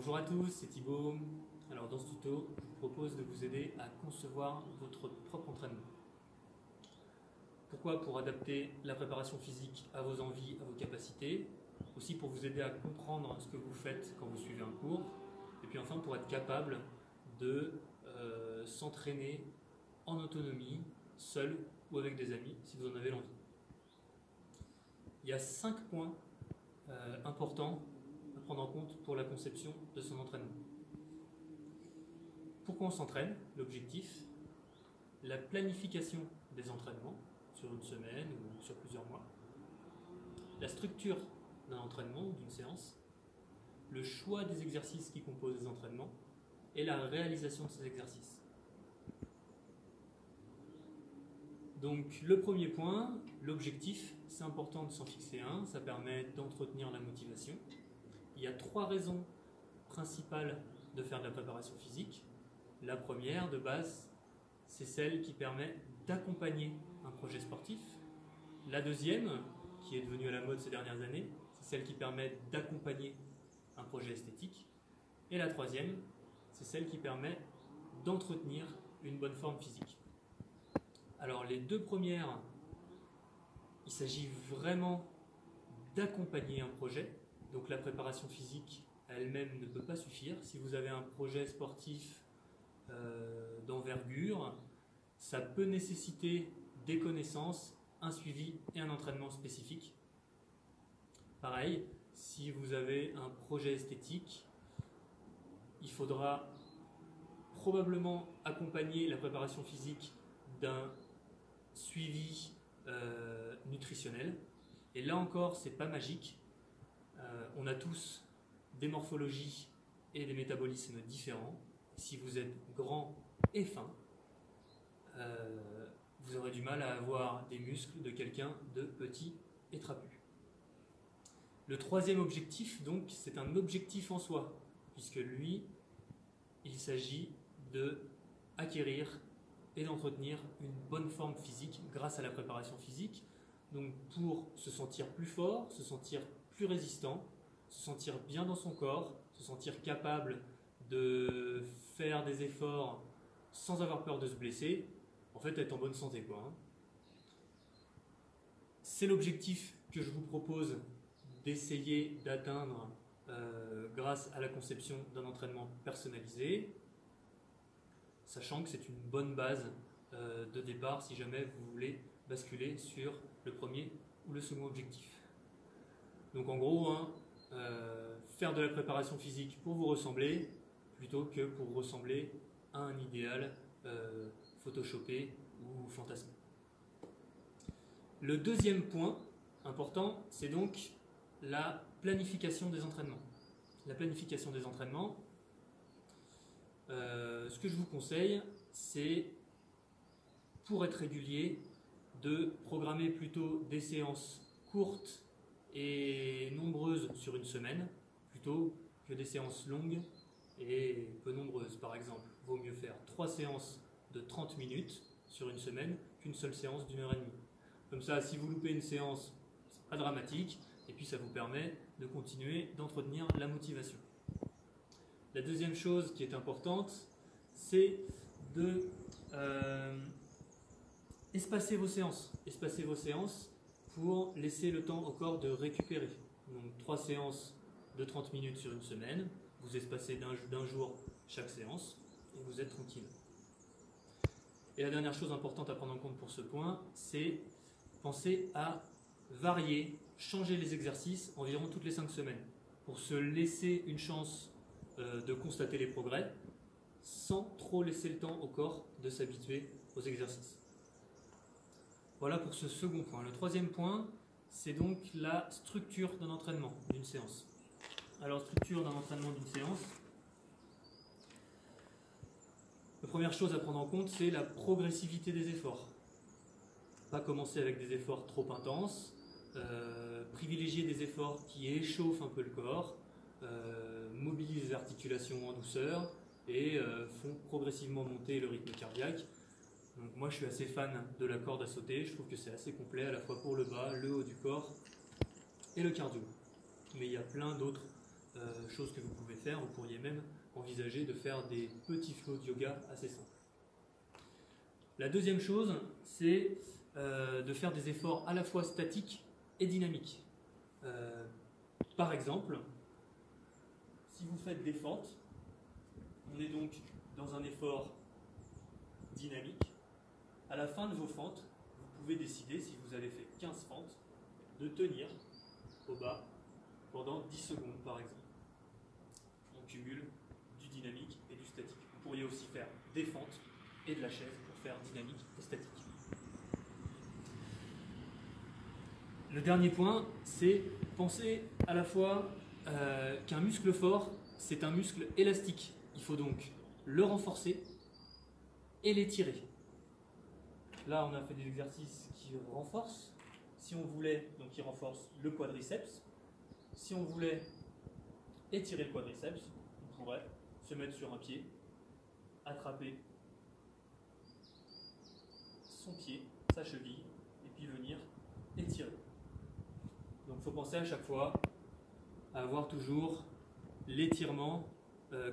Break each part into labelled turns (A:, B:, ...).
A: Bonjour à tous, c'est Thibaut. Alors dans ce tuto, je vous propose de vous aider à concevoir votre propre entraînement. Pourquoi? Pour adapter la préparation physique à vos envies, à vos capacités, aussi pour vous aider à comprendre ce que vous faites quand vous suivez un cours, et puis enfin pour être capable de s'entraîner en autonomie, seul ou avec des amis, si vous en avez l'envie. Il y a 5 points importants à prendre en compte pour la conception de son entraînement. Pourquoi on s'entraîne? L'objectif, la planification des entraînements sur une semaine ou sur plusieurs mois, la structure d'un entraînement ou d'une séance, le choix des exercices qui composent les entraînements et la réalisation de ces exercices. Donc le premier point, l'objectif, c'est important de s'en fixer un, ça permet d'entretenir la motivation. Il y a 3 raisons principales de faire de la préparation physique. La première, de base, c'est celle qui permet d'accompagner un projet sportif. La deuxième, qui est devenue à la mode ces dernières années, c'est celle qui permet d'accompagner un projet esthétique. Et la troisième, c'est celle qui permet d'entretenir une bonne forme physique. Alors les 2 premières, il s'agit vraiment d'accompagner un projet. Donc la préparation physique elle-même ne peut pas suffire. Si vous avez un projet sportif d'envergure, ça peut nécessiter des connaissances, un suivi et un entraînement spécifique. Pareil, si vous avez un projet esthétique, il faudra probablement accompagner la préparation physique d'un suivi nutritionnel. Et là encore, c'est pas magique. On a tous des morphologies et des métabolismes différents. Si vous êtes grand et fin, vous aurez du mal à avoir des muscles de quelqu'un de petit et trapu. Le troisième objectif, donc, c'est un objectif en soi, puisque lui, il s'agit d'acquérir et d'entretenir une bonne forme physique grâce à la préparation physique. Donc pour se sentir plus fort, se sentir plus résistant, se sentir bien dans son corps, se sentir capable de faire des efforts sans avoir peur de se blesser, en fait être en bonne santé, quoi. C'est l'objectif que je vous propose d'essayer d'atteindre grâce à la conception d'un entraînement personnalisé, sachant que c'est une bonne base de départ si jamais vous voulez basculer sur le premier ou le second objectif. Donc en gros, faire de la préparation physique pour vous ressembler plutôt que pour ressembler à un idéal photoshopé ou fantasmé. Le deuxième point important, c'est donc la planification des entraînements. La planification des entraînements, ce que je vous conseille, c'est, pour être régulier, de programmer plutôt des séances courtes et nombreuses sur une semaine, plutôt que des séances longues et peu nombreuses. Par exemple, il vaut mieux faire 3 séances de 30 minutes sur une semaine qu'une seule séance d'1 heure et demie. Comme ça, si vous loupez une séance, c'est pas dramatique, et puis ça vous permet de continuer d'entretenir la motivation. La deuxième chose qui est importante, c'est de espacer vos séances. Espacer vos séances pour laisser le temps au corps de récupérer. Donc 3 séances de 30 minutes sur une semaine, vous espacez d'un jour chaque séance et vous êtes tranquille. Et la dernière chose importante à prendre en compte pour ce point, c'est penser à varier, changer les exercices environ toutes les 5 semaines pour se laisser une chance de constater les progrès sans trop laisser le temps au corps de s'habituer aux exercices. Voilà pour ce second point. Le troisième point, c'est donc la structure d'un entraînement, d'une séance. Alors, structure d'un entraînement, d'une séance. La première chose à prendre en compte, c'est la progressivité des efforts. Pas commencer avec des efforts trop intenses, privilégier des efforts qui échauffent un peu le corps, mobilisent les articulations en douceur et font progressivement monter le rythme cardiaque. Donc moi je suis assez fan de la corde à sauter, je trouve que c'est assez complet à la fois pour le bas, le haut du corps et le cardio. Mais il y a plein d'autres chose que vous pouvez faire. Vous pourriez même envisager de faire des petits flots de yoga assez simples. La deuxième chose, c'est de faire des efforts à la fois statiques et dynamiques. Par exemple, si vous faites des fentes, on est donc dans un effort dynamique. À la fin de vos fentes, vous pouvez décider, si vous avez fait 15 fentes, de tenir au bas pendant 10 secondes par exemple. On cumule du dynamique et du statique. Vous pourriez aussi faire des fentes et de la chaise pour faire dynamique et statique. Le dernier point, c'est penser à la fois qu'un muscle fort, c'est un muscle élastique. Il faut donc le renforcer et l'étirer. Là, on a fait des exercices qui renforcent. Si on voulait, donc il renforce le quadriceps. Si on voulait étirer le quadriceps, on pourrait se mettre sur un pied, attraper son pied, sa cheville, et puis venir étirer. Donc il faut penser à chaque fois à avoir toujours l'étirement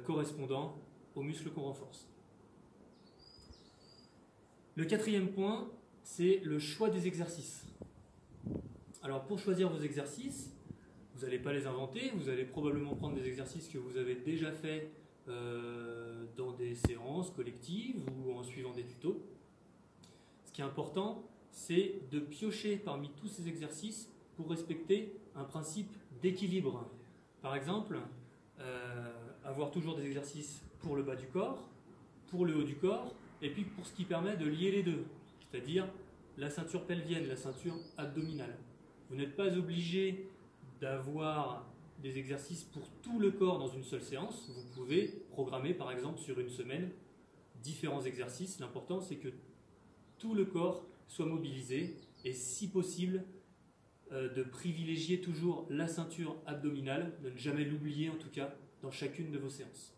A: correspondant aux muscles qu'on renforce. Le quatrième point, c'est le choix des exercices. Alors pour choisir vos exercices, vous n'allez pas les inventer, vous allez probablement prendre des exercices que vous avez déjà faits dans des séances collectives ou en suivant des tutos. Ce qui est important, c'est de piocher parmi tous ces exercices pour respecter un principe d'équilibre. Par exemple, avoir toujours des exercices pour le bas du corps, pour le haut du corps, et puis pour ce qui permet de lier les deux, c'est-à-dire la ceinture pelvienne, la ceinture abdominale. Vous n'êtes pas obligé d'avoir des exercices pour tout le corps dans une seule séance. Vous pouvez programmer par exemple sur une semaine différents exercices. L'important c'est que tout le corps soit mobilisé et si possible de privilégier toujours la ceinture abdominale, de ne jamais l'oublier en tout cas dans chacune de vos séances.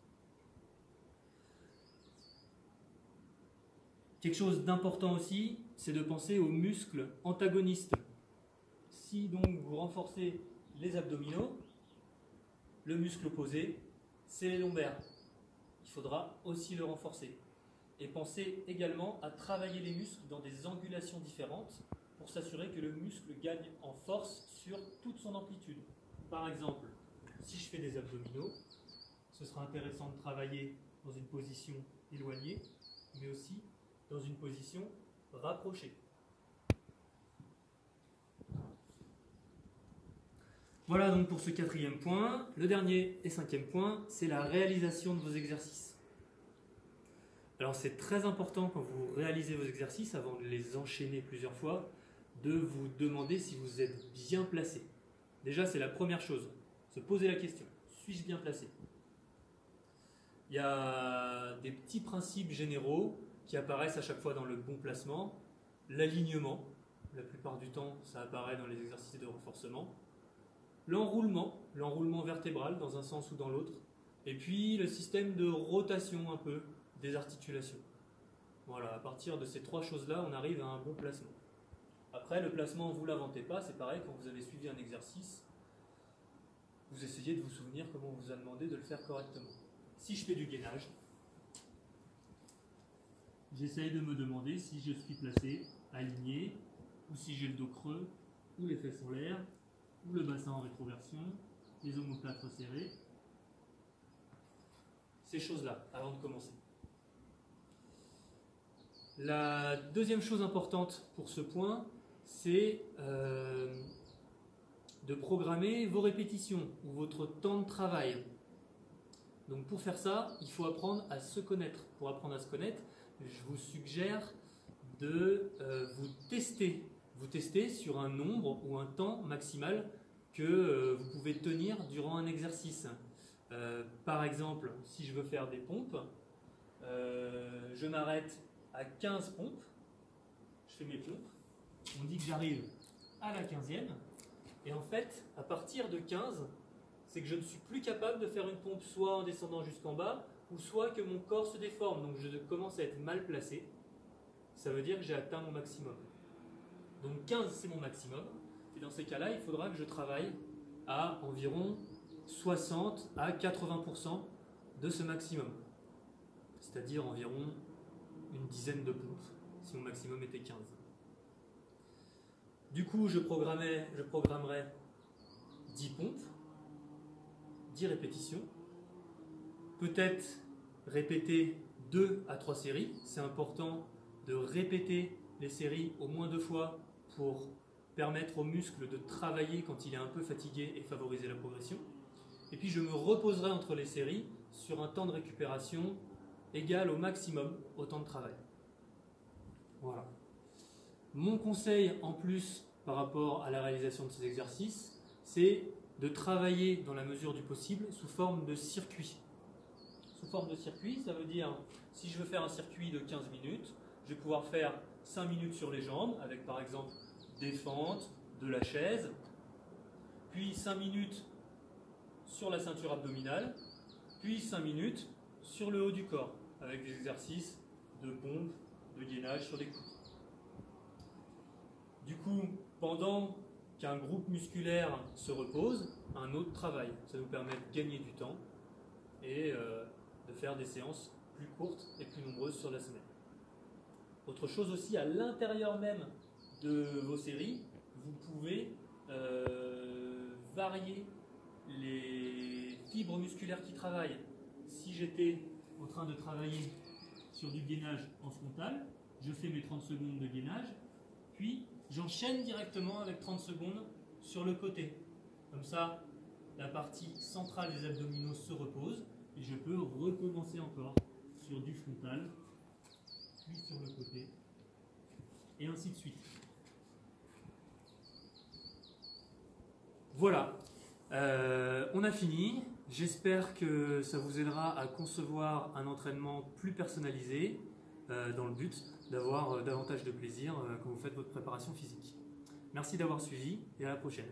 A: Quelque chose d'important aussi, c'est de penser aux muscles antagonistes. Si donc vous renforcez les abdominaux, le muscle opposé, c'est les lombaires. Il faudra aussi le renforcer. Et pensez également à travailler les muscles dans des angulations différentes pour s'assurer que le muscle gagne en force sur toute son amplitude. Par exemple, si je fais des abdominaux, ce sera intéressant de travailler dans une position éloignée, mais aussi dans une position rapprochée. Voilà donc pour ce quatrième point. Le dernier et cinquième point, c'est la réalisation de vos exercices. Alors c'est très important quand vous réalisez vos exercices, avant de les enchaîner plusieurs fois, de vous demander si vous êtes bien placé. Déjà c'est la première chose, se poser la question, suis-je bien placé? Il y a des petits principes généraux qui apparaissent à chaque fois dans le bon placement. L'alignement, la plupart du temps ça apparaît dans les exercices de renforcement. L'enroulement vertébral dans un sens ou dans l'autre. Et puis le système de rotation un peu des articulations. Voilà, à partir de ces trois choses-là, on arrive à un bon placement. Après, le placement, vous ne l'inventez pas, c'est pareil, quand vous avez suivi un exercice, vous essayez de vous souvenir comment on vous a demandé de le faire correctement. Si je fais du gainage, j'essaye de me demander si je suis placé, aligné, ou si j'ai le dos creux, ou les fesses en l'air, ou le bassin en rétroversion, les omoplates resserrés. Ces choses-là, avant de commencer. La deuxième chose importante pour ce point, c'est de programmer vos répétitions ou votre temps de travail. Donc pour faire ça, il faut apprendre à se connaître. Pour apprendre à se connaître, je vous suggère de vous tester sur un nombre ou un temps maximal que vous pouvez tenir durant un exercice. Par exemple, si je veux faire des pompes, je m'arrête à 15 pompes, je fais mes pompes, on dit que j'arrive à la 15e, et en fait, à partir de 15, c'est que je ne suis plus capable de faire une pompe soit en descendant jusqu'en bas, ou soit que mon corps se déforme, donc je commence à être mal placé, ça veut dire que j'ai atteint mon maximum. Donc 15 c'est mon maximum, et dans ces cas-là, il faudra que je travaille à environ 60 à 80% de ce maximum, c'est-à-dire environ une dizaine de pompes, si mon maximum était 15. Du coup, je programmerai 10 pompes, 10 répétitions, peut-être répéter 2 à 3 séries. C'est important de répéter les séries au moins 2 fois pour permettre au muscle de travailler quand il est un peu fatigué et favoriser la progression. Et puis je me reposerai entre les séries sur un temps de récupération égal au maximum au temps de travail. Voilà. Mon conseil en plus par rapport à la réalisation de ces exercices, c'est de travailler dans la mesure du possible sous forme de circuit. Sous forme de circuit, ça veut dire, si je veux faire un circuit de 15 minutes, je vais pouvoir faire 5 minutes sur les jambes, avec par exemple des fentes, de la chaise, puis 5 minutes sur la ceinture abdominale, puis 5 minutes sur le haut du corps, avec des exercices de pompe, de gainage sur les coudes. Du coup, pendant qu'un groupe musculaire se repose, un autre travaille. Ça nous permet de gagner du temps et de faire des séances plus courtes et plus nombreuses sur la semaine. Autre chose aussi, à l'intérieur même de vos séries, vous pouvez varier les fibres musculaires qui travaillent. Si j'étais en train de travailler sur du gainage en frontal, je fais mes 30 secondes de gainage, puis j'enchaîne directement avec 30 secondes sur le côté. Comme ça, la partie centrale des abdominaux se repose et je peux recommencer encore sur du frontal, puis sur le côté, et ainsi de suite. Voilà, on a fini. J'espère que ça vous aidera à concevoir un entraînement plus personnalisé dans le but d'avoir davantage de plaisir quand vous faites votre préparation physique. Merci d'avoir suivi et à la prochaine.